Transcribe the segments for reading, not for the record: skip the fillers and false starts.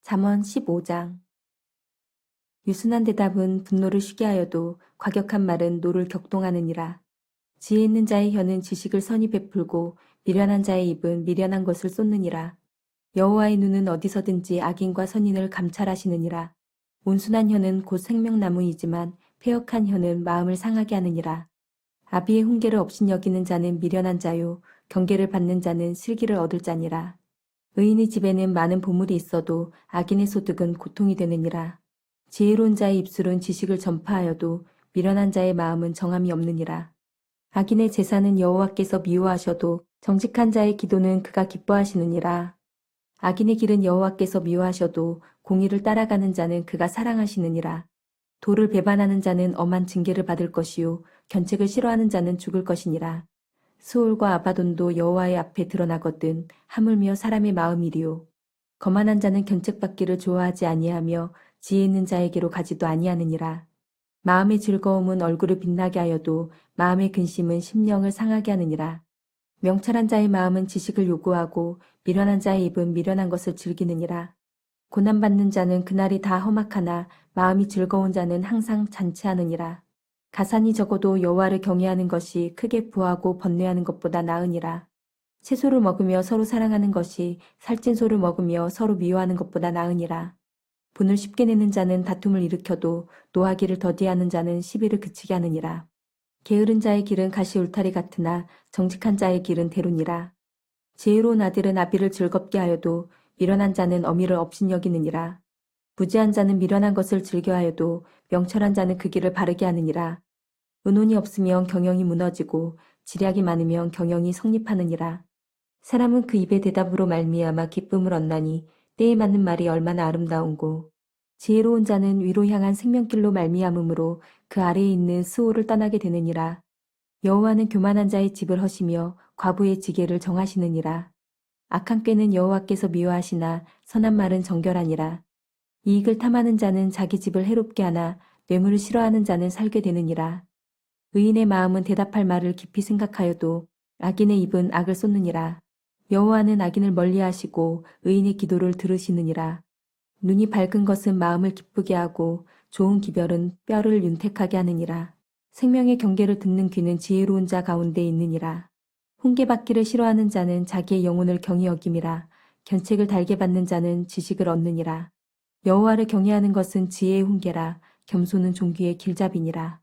잠언 15장. 유순한 대답은 분노를 쉬게 하여도 과격한 말은 노를 격동하느니라. 지혜 있는 자의 혀는 지식을 선히 베풀고 미련한 자의 입은 미련한 것을 쏟느니라. 여호와의 눈은 어디서든지 악인과 선인을 감찰하시느니라. 온순한 혀는 곧 생명나무이지만 패역한 혀는 마음을 상하게 하느니라. 아비의 훈계를 업신여기는 자는 미련한 자요 경계를 받는 자는 슬기를 얻을 자니라. 의인의 집에는 많은 보물이 있어도 악인의 소득은 고통이 되느니라. 지혜로운 자의 입술은 지식을 전파하여도 미련한 자의 마음은 정함이 없느니라. 악인의 제사는 여호와께서 미워하셔도 정직한 자의 기도는 그가 기뻐하시느니라. 악인의 길은 여호와께서 미워하셔도 공의를 따라가는 자는 그가 사랑하시느니라. 도를 배반하는 자는 엄한 징계를 받을 것이요 견책을 싫어하는 자는 죽을 것이니라. 수올과 아바돈도 여호와의 앞에 드러나거든 하물며 사람의 마음이리요. 거만한 자는 견책받기를 좋아하지 아니하며 지혜 있는 자에게로 가지도 아니하느니라. 마음의 즐거움은 얼굴을 빛나게 하여도 마음의 근심은 심령을 상하게 하느니라. 명철한 자의 마음은 지식을 요구하고 미련한 자의 입은 미련한 것을 즐기느니라. 고난받는 자는 그날이 다 험악하나 마음이 즐거운 자는 항상 잔치하느니라. 가산이 적어도 여호와를 경외하는 것이 크게 부하고 번뇌하는 것보다 나으니라. 채소를 먹으며 서로 사랑하는 것이 살찐 소를 먹으며 서로 미워하는 것보다 나으니라. 분을 쉽게 내는 자는 다툼을 일으켜도 노하기를 더디하는 자는 시비를 그치게 하느니라. 게으른 자의 길은 가시 울타리 같으나 정직한 자의 길은 대로니라. 지혜로운 아들은 아비를 즐겁게 하여도 미련한 자는 어미를 업신여기느니라. 무지한 자는 미련한 것을 즐겨하여도 명철한 자는 그 길을 바르게 하느니라. 의논이 없으면 경영이 무너지고 지략이 많으면 경영이 성립하느니라. 사람은 그 입의 대답으로 말미암아 기쁨을 얻나니 때에 맞는 말이 얼마나 아름다운고. 지혜로운 자는 위로 향한 생명길로 말미암음으로 그 아래에 있는 스올을 떠나게 되느니라. 여호와는 교만한 자의 집을 허시며 과부의 지계를 정하시느니라. 악한 꾀는 여호와께서 미워하시나 선한 말은 정결하니라. 이익을 탐하는 자는 자기 집을 해롭게 하나 뇌물을 싫어하는 자는 살게 되느니라. 의인의 마음은 대답할 말을 깊이 생각하여도 악인의 입은 악을 쏟느니라. 여호와는 악인을 멀리하시고 의인의 기도를 들으시느니라. 눈이 밝은 것은 마음을 기쁘게 하고 좋은 기별은 뼈를 윤택하게 하느니라. 생명의 경계를 듣는 귀는 지혜로운 자 가운데 있느니라. 훈계받기를 싫어하는 자는 자기의 영혼을 경히 여김이라. 견책을 달게 받는 자는 지식을 얻느니라. 여호와를 경외하는 것은 지혜의 훈계라. 겸손은 종귀의 길잡이니라.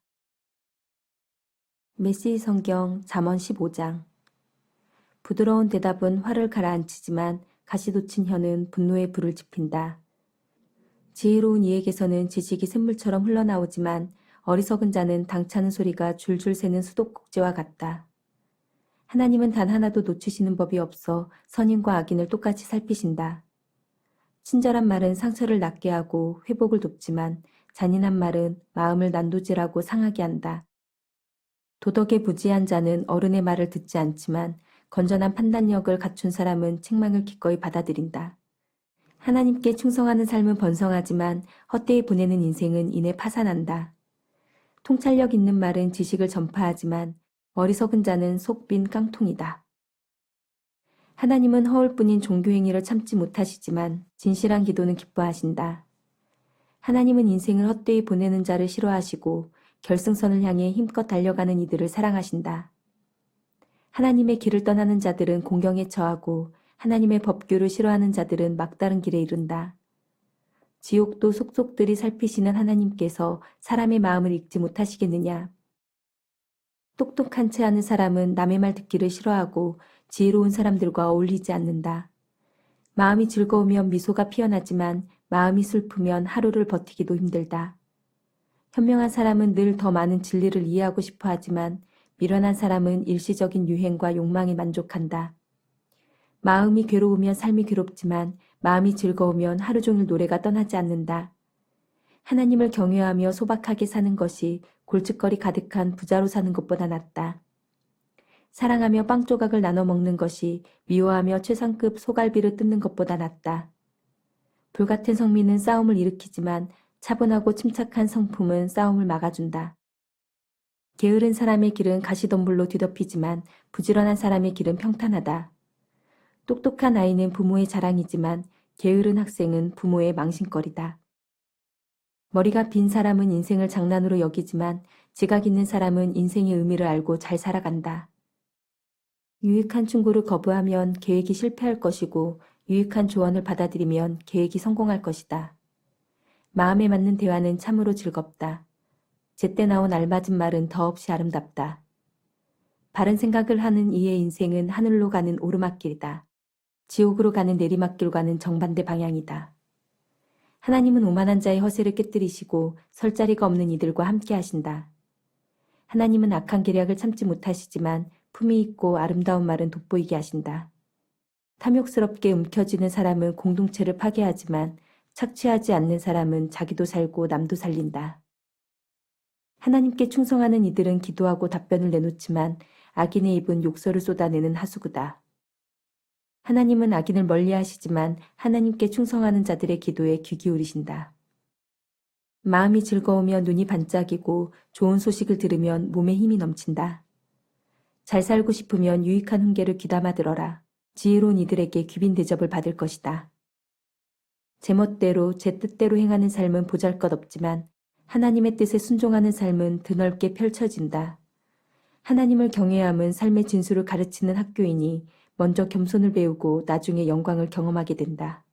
메시지 성경 잠언 15장. 부드러운 대답은 화를 가라앉히지만 가시돋친 혀는 분노의 불을 지핀다. 지혜로운 이에게서는 지식이 샘물처럼 흘러나오지만 어리석은 자는 당차는 소리가 줄줄 새는 수도꼭지와 같다. 하나님은 단 하나도 놓치시는 법이 없어 선인과 악인을 똑같이 살피신다. 친절한 말은 상처를 낫게 하고 회복을 돕지만 잔인한 말은 마음을 난도질하고 상하게 한다. 도덕에 부지한 자는 어른의 말을 듣지 않지만 건전한 판단력을 갖춘 사람은 책망을 기꺼이 받아들인다. 하나님께 충성하는 삶은 번성하지만 헛되이 보내는 인생은 이내 파산한다. 통찰력 있는 말은 지식을 전파하지만 어리석은 자는 속 빈 깡통이다. 하나님은 허울뿐인 종교행위를 참지 못하시지만 진실한 기도는 기뻐하신다. 하나님은 인생을 헛되이 보내는 자를 싫어하시고 결승선을 향해 힘껏 달려가는 이들을 사랑하신다. 하나님의 길을 떠나는 자들은 공경에 처하고 하나님의 법규를 싫어하는 자들은 막다른 길에 이른다. 지옥도 속속들이 살피시는 하나님께서 사람의 마음을 읽지 못하시겠느냐. 똑똑한 채 하는 사람은 남의 말 듣기를 싫어하고 지혜로운 사람들과 어울리지 않는다. 마음이 즐거우면 미소가 피어나지만 마음이 슬프면 하루를 버티기도 힘들다. 현명한 사람은 늘 더 많은 진리를 이해하고 싶어 하지만 미련한 사람은 일시적인 유행과 욕망에 만족한다. 마음이 괴로우면 삶이 괴롭지만 마음이 즐거우면 하루 종일 노래가 떠나지 않는다. 하나님을 경외하며 소박하게 사는 것이 골칫거리 가득한 부자로 사는 것보다 낫다. 사랑하며 빵 조각을 나눠 먹는 것이 미워하며 최상급 소갈비를 뜯는 것보다 낫다. 불같은 성민은 싸움을 일으키지만 차분하고 침착한 성품은 싸움을 막아준다. 게으른 사람의 길은 가시덤불로 뒤덮이지만 부지런한 사람의 길은 평탄하다. 똑똑한 아이는 부모의 자랑이지만 게으른 학생은 부모의 망신거리다. 머리가 빈 사람은 인생을 장난으로 여기지만 지각 있는 사람은 인생의 의미를 알고 잘 살아간다. 유익한 충고를 거부하면 계획이 실패할 것이고 유익한 조언을 받아들이면 계획이 성공할 것이다. 마음에 맞는 대화는 참으로 즐겁다. 제때 나온 알맞은 말은 더없이 아름답다. 바른 생각을 하는 이의 인생은 하늘로 가는 오르막길이다. 지옥으로 가는 내리막길과는 정반대 방향이다. 하나님은 오만한 자의 허세를 깨뜨리시고 설 자리가 없는 이들과 함께 하신다. 하나님은 악한 계략을 참지 못하시지만 품위 있고 아름다운 말은 돋보이게 하신다. 탐욕스럽게 움켜쥐는 사람은 공동체를 파괴하지만 착취하지 않는 사람은 자기도 살고 남도 살린다. 하나님께 충성하는 이들은 기도하고 답변을 내놓지만 악인의 입은 욕설을 쏟아내는 하수구다. 하나님은 악인을 멀리하시지만 하나님께 충성하는 자들의 기도에 귀 기울이신다. 마음이 즐거우며 눈이 반짝이고 좋은 소식을 들으면 몸에 힘이 넘친다. 잘 살고 싶으면 유익한 훈계를 귀담아 들어라. 지혜로운 이들에게 귀빈 대접을 받을 것이다. 제멋대로 제 뜻대로 행하는 삶은 보잘것없지만 하나님의 뜻에 순종하는 삶은 드넓게 펼쳐진다. 하나님을 경외함은 삶의 진수를 가르치는 학교이니 먼저 겸손을 배우고 나중에 영광을 경험하게 된다.